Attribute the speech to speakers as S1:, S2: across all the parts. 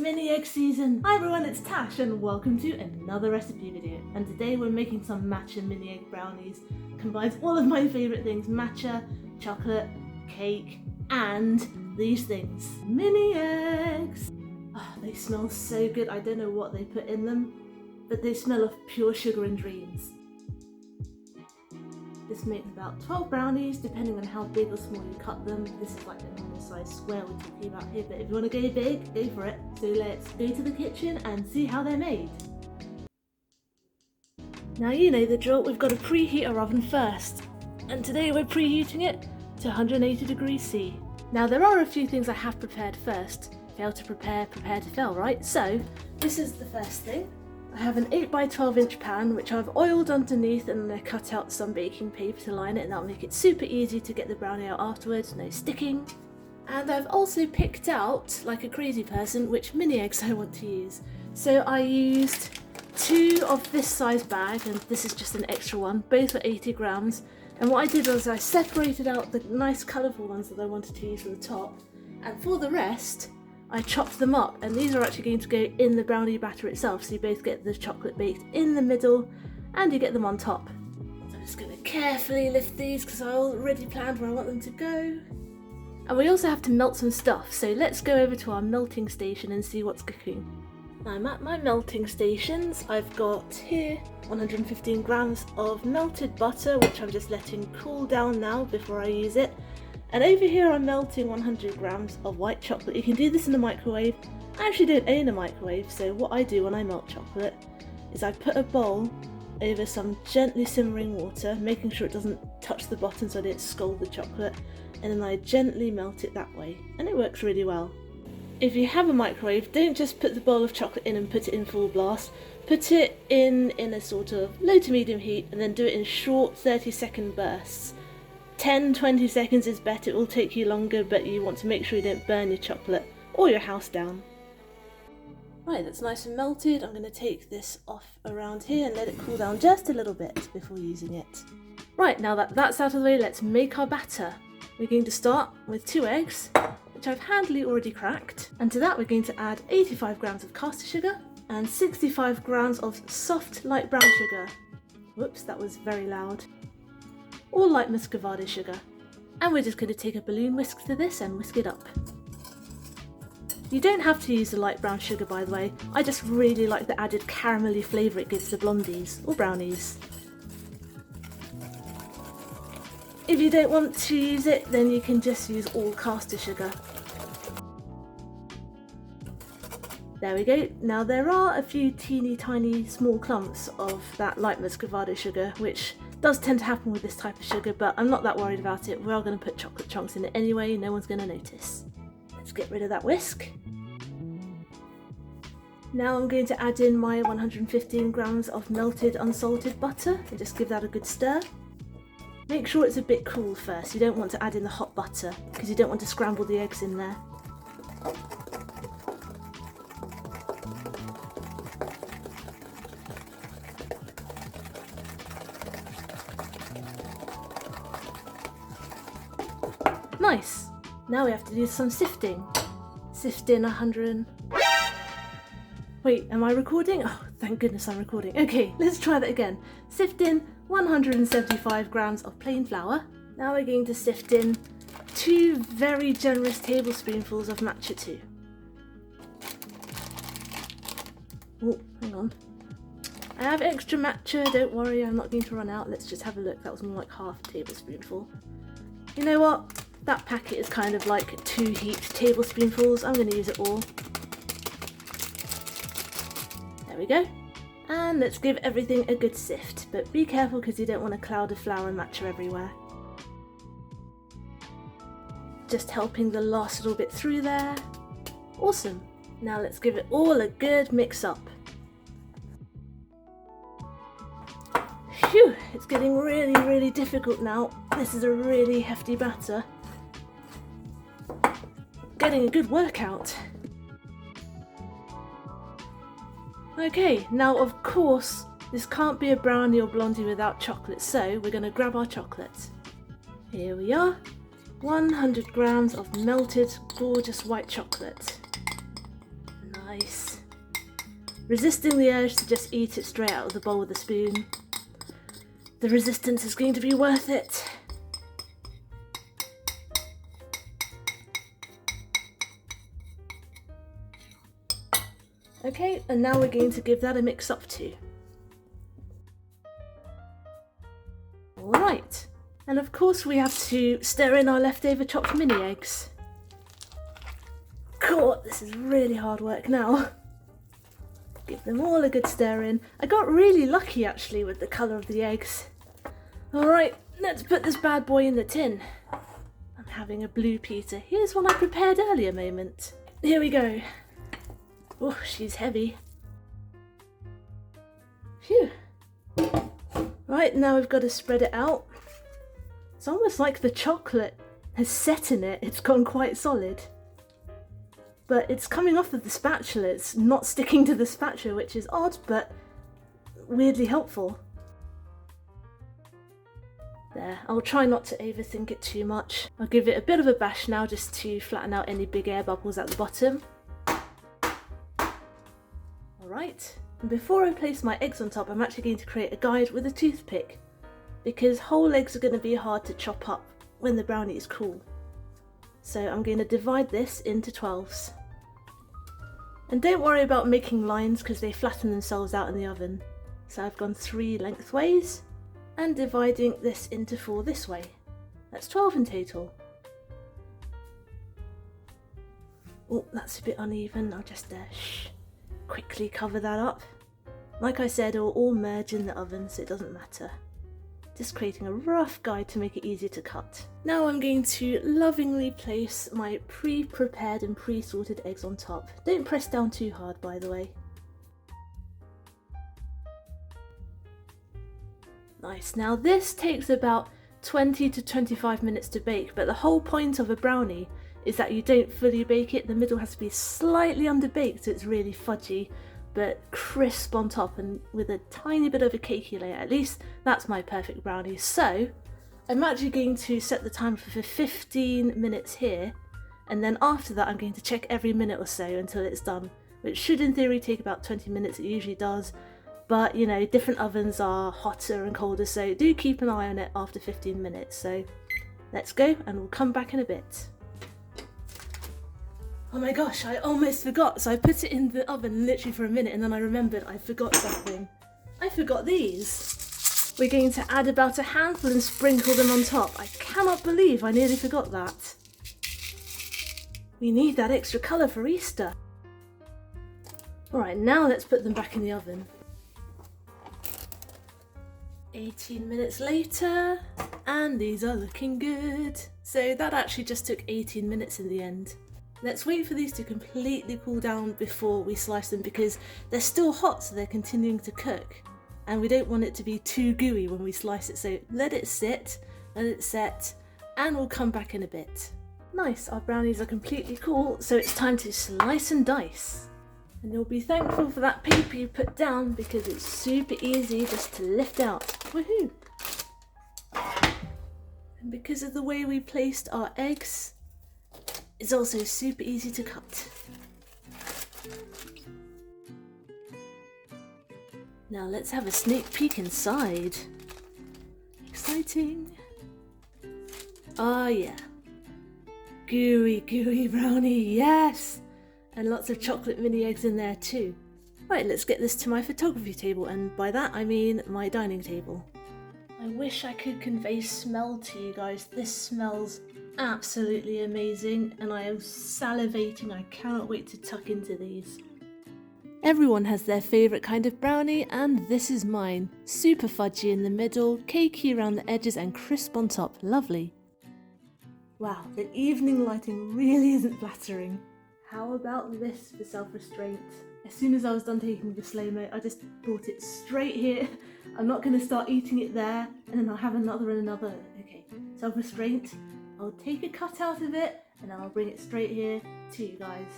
S1: mini egg season! Hi everyone, it's Tash and welcome to another recipe video. And today we're making some matcha mini egg brownies. Combines all of my favourite things, matcha, chocolate, cake, and these things. Mini eggs! Oh, they smell so good. I don't know what they put in them, but they smell of pure sugar and dreams. This makes about 12 brownies, depending on how big or small you cut them. This is like the normal size square we're talking about here, but if you want to go big, go for it. So let's go to the kitchen and see how they're made. Now you know the drill, we've got to preheat our oven first. And today we're preheating it to 180 degrees C. Now there are a few things I have prepared first. Fail to prepare, prepare to fail, right? So this is the first thing. I have an 8 by 12 inch pan which I've oiled underneath, and then I cut out some baking paper to line it, and that'll make it super easy to get the brownie out afterwards, no sticking. And I've also picked out, like a crazy person, which mini eggs I want to use. So I used 2 of this size bag, and this is just an extra one, both were 80 grams. And what I did was I separated out the nice colourful ones that I wanted to use for the top, and for the rest I chopped them up, and these are actually going to go in the brownie batter itself, so you both get the chocolate baked in the middle and you get them on top. So I'm just going to carefully lift these because I already planned where I want them to go. And we also have to melt some stuff, so let's go over to our melting station and see what's cooking. Now I'm at my melting stations. I've got here 115 grams of melted butter, which I'm just letting cool down now before I use it. And over here I'm melting 100 grams of white chocolate. You can do this in the microwave. I actually don't own a microwave, so what I do when I melt chocolate is I put a bowl over some gently simmering water, making sure it doesn't touch the bottom so I don't scald the chocolate, and then I gently melt it that way, and it works really well. If you have a microwave, don't just put the bowl of chocolate in and put it in full blast. Put it in a sort of low to medium heat, and then do it in short 30-second bursts. 10-20 seconds is better, it will take you longer, but you want to make sure you don't burn your chocolate or your house down. Right, that's nice and melted. I'm going to take this off around here and let it cool down just a little bit before using it. Right, now that that's out of the way, let's make our batter. We're going to start with 2 eggs, which I've handily already cracked, and to that we're going to add 85 grams of caster sugar and 65 grams of soft light brown sugar. Whoops, that was very loud. Or light muscovado sugar. And we're just going to take a balloon whisk to this and whisk it up. You don't have to use the light brown sugar, by the way. I just really like the added caramelly flavour it gives the blondies or brownies. If you don't want to use it, then you can just use all caster sugar. There we go. Now there are a few teeny tiny small clumps of that light muscovado sugar, which does tend to happen with this type of sugar, but I'm not that worried about it. We are going to put chocolate chunks in it anyway, no one's going to notice. Let's get rid of that whisk. Now I'm going to add in my 115 grams of melted unsalted butter and just give that a good stir. Make sure it's a bit cool first, you don't want to add in the hot butter because you don't want to scramble the eggs in there. Nice! Now we have to do some sifting. Sift in 100... Wait, am I recording? Oh, thank goodness I'm recording. Okay, let's try that again. Sift in 175 grams of plain flour. Now we're going to sift in 2 very generous tablespoonfuls of matcha too. Oh, hang on. I have extra matcha, don't worry, I'm not going to run out. Let's just have a look. That was more like half a tablespoonful. You know what? That packet is kind of like 2 heaped tablespoonfuls. I'm going to use it all. There we go. And let's give everything a good sift, but be careful because you don't want a cloud of flour and matcha everywhere. Just helping the last little bit through there. Awesome. Now let's give it all a good mix up. Phew, it's getting really difficult now. This is a really hefty batter. Getting a good workout. Okay, now of course this can't be a brownie or blondie without chocolate, so we're going to grab our chocolate. Here we are, 100 grams of melted gorgeous white chocolate. Nice. Resisting the urge to just eat it straight out of the bowl with a spoon. The resistance is going to be worth it. Okay, and now we're going to give that a mix up too. Alright, and of course we have to stir in our leftover chopped mini eggs. Cool, this is really hard work now. Give them all a good stir in. I got really lucky actually with the colour of the eggs. Alright, let's put this bad boy in the tin. I'm having a blue pita. Here's one I prepared earlier moment. Here we go. Oh, she's heavy. Phew. Right, now we've got to spread it out. It's almost like the chocolate has set in it. It's gone quite solid. But it's coming off of the spatula. It's not sticking to the spatula, which is odd, but weirdly helpful. There, I'll try not to overthink it too much. I'll give it a bit of a bash now just to flatten out any big air bubbles at the bottom. Alright, and before I place my eggs on top, I'm actually going to create a guide with a toothpick, because whole eggs are going to be hard to chop up when the brownie is cool. So I'm going to divide this into 12s. And don't worry about making lines because they flatten themselves out in the oven. So I've gone 3 lengthways and dividing this into 4 this way. That's 12 in total. Oh, that's a bit uneven. I'll just quickly cover that up. Like I said, it'll all merge in the oven, so it doesn't matter. Just creating a rough guide to make it easier to cut. Now I'm going to lovingly place my pre-prepared and pre-sorted eggs on top. Don't press down too hard, by the way. Nice. Now this takes about 20 to 25 minutes to bake, but the whole point of a brownie is that you don't fully bake it. The middle has to be slightly underbaked so it's really fudgy, but crisp on top and with a tiny bit of a cakey layer. At least that's my perfect brownie. So I'm actually going to set the timer for 15 minutes here, and then after that I'm going to check every minute or so until it's done, which should in theory take about 20 minutes. It usually does, but you know, different ovens are hotter and colder, so do keep an eye on it after 15 minutes. So let's go and we'll come back in a bit. Oh my gosh, I almost forgot. So I put it in the oven literally for a minute and then I remembered I forgot something. I forgot these. We're going to add about a handful and sprinkle them on top. I cannot believe I nearly forgot that. We need that extra colour for Easter. Alright, now let's put them back in the oven. 18 minutes later, and these are looking good. So that actually just took 18 minutes in the end. Let's wait for these to completely cool down before we slice them, because they're still hot, so they're continuing to cook. And we don't want it to be too gooey when we slice it, so let it sit, let it set, and we'll come back in a bit. Nice, our brownies are completely cool, so it's time to slice and dice. And you'll be thankful for that paper you put down, because it's super easy just to lift out. Woohoo! And because of the way we placed our eggs, it's also super easy to cut. Now let's have a sneak peek inside. Exciting. Oh yeah. Gooey, gooey brownie, yes! And lots of chocolate mini eggs in there too. Right, let's get this to my photography table, and by that I mean my dining table. I wish I could convey smell to you guys. This smells absolutely amazing and I am salivating. I cannot wait to tuck into these. Everyone has their favourite kind of brownie, and this is mine. Super fudgy in the middle, cakey around the edges and crisp on top. Lovely. Wow, the evening lighting really isn't flattering. How about this for self-restraint? As soon as I was done taking the slow-mo, I just brought it straight here. I'm not going to start eating it there, and then I'll have another and another. Okay, self-restraint. I'll take a cut out of it, and I'll bring it straight here to you guys.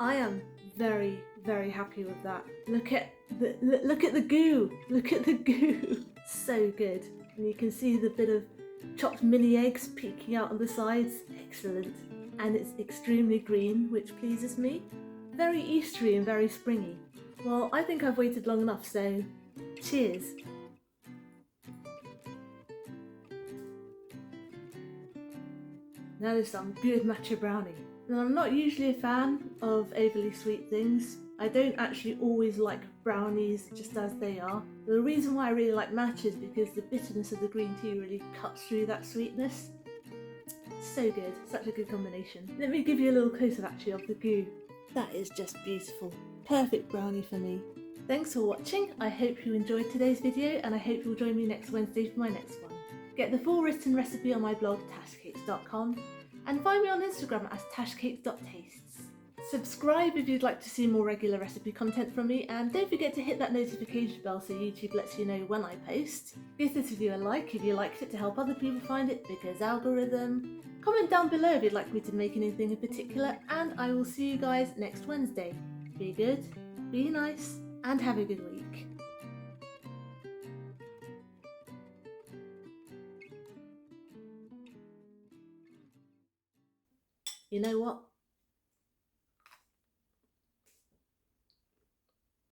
S1: I am very, very happy with that. Look at the goo. Look at the goo. So good. And you can see the bit of chopped mini eggs peeking out on the sides. Excellent. And it's extremely green, which pleases me. Very Eastery and very springy. Well, I think I've waited long enough, so cheers. Now there's some good matcha brownie. Now I'm not usually a fan of overly sweet things. I don't actually always like brownies just as they are. The reason why I really like matcha is because the bitterness of the green tea really cuts through that sweetness. So good, such a good combination. Let me give you a little close-up actually of the goo. That is just beautiful. Perfect brownie for me. Thanks for watching. I hope you enjoyed today's video and I hope you'll join me next Wednesday for my next one. Get the full written recipe on my blog tashcakes.com and find me on Instagram as tashcakes.tastes. Subscribe if you'd like to see more regular recipe content from me, and don't forget to hit that notification bell so YouTube lets you know when I post. Give this video a like if you liked it to help other people find it because algorithm. Comment down below if you'd like me to make anything in particular, and I will see you guys next Wednesday. Be good, be nice, and have a good week. You know what?